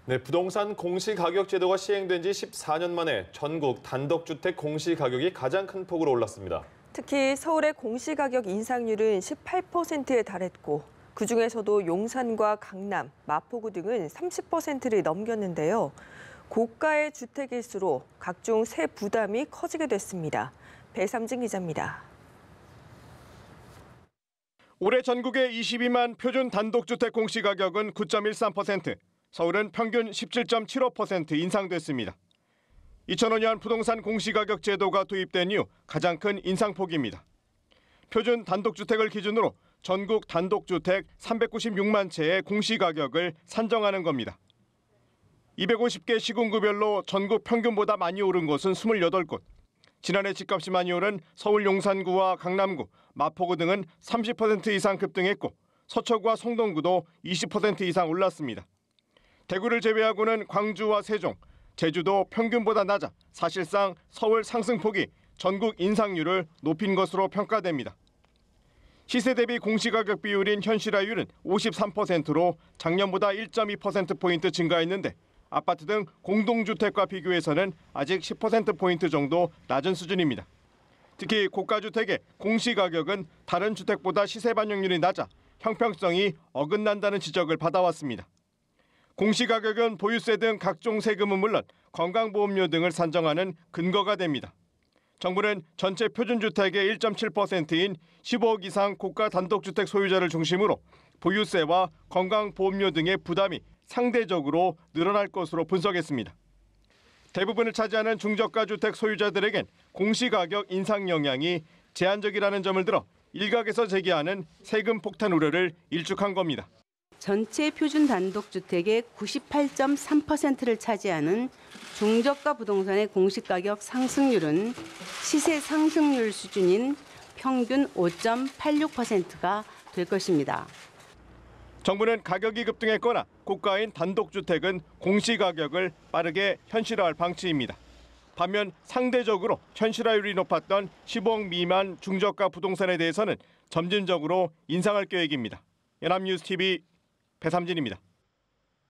네, 부동산 공시가격 제도가 시행된 지 14년 만에 전국 단독주택 공시가격이 가장 큰 폭으로 올랐습니다. 특히 서울의 공시가격 인상률은 18%에 달했고 그중에서도 용산과 강남, 마포구 등은 30%를 넘겼는데요. 고가의 주택일수록 각종 세 부담이 커지게 됐습니다. 배삼진 기자입니다. 올해 전국의 22만 표준 단독주택 공시가격은 9.13%, 서울은 평균 17.75% 인상됐습니다. 2005년 부동산 공시가격 제도가 도입된 이후 가장 큰 인상폭입니다. 표준 단독주택을 기준으로 전국 단독주택 396만 채의 공시가격을 산정하는 겁니다. 250개 시군구별로 전국 평균보다 많이 오른 곳은 28곳. 지난해 집값이 많이 오른 서울 용산구와 강남구, 마포구 등은 30% 이상 급등했고 서초구와 송동구도 20% 이상 올랐습니다. 대구를 제외하고는 광주와 세종, 제주도 평균보다 낮아 사실상 서울 상승폭이 전국 인상률을 높인 것으로 평가됩니다. 시세 대비 공시가격 비율인 현실화율은 53%로 작년보다 1.2%포인트 증가했는데 아파트 등 공동주택과 비교해서는 아직 10%포인트 정도 낮은 수준입니다. 특히 고가주택의 공시가격은 다른 주택보다 시세 반영률이 낮아 형평성이 어긋난다는 지적을 받아왔습니다. 공시가격은 보유세 등 각종 세금은 물론 건강보험료 등을 산정하는 근거가 됩니다. 정부는 전체 표준주택의 1.7%인 15억 이상 고가 단독주택 소유자를 중심으로 보유세와 건강보험료 등의 부담이 상대적으로 늘어날 것으로 분석했습니다. 대부분을 차지하는 중저가 주택 소유자들에겐 공시가격 인상 영향이 제한적이라는 점을 들어 일각에서 제기하는 세금 폭탄 우려를 일축한 겁니다. 전체 표준 단독주택의 98.3%를 차지하는 중저가 부동산의 공시가격 상승률은 시세 상승률 수준인 평균 5.86%가 될 것입니다. 정부는 가격이 급등했거나 고가인 단독주택은 공시가격을 빠르게 현실화할 방침입니다. 반면 상대적으로 현실화율이 높았던 15억 미만 중저가 부동산에 대해서는 점진적으로 인상할 계획입니다. 연합뉴스TV 배삼진입니다.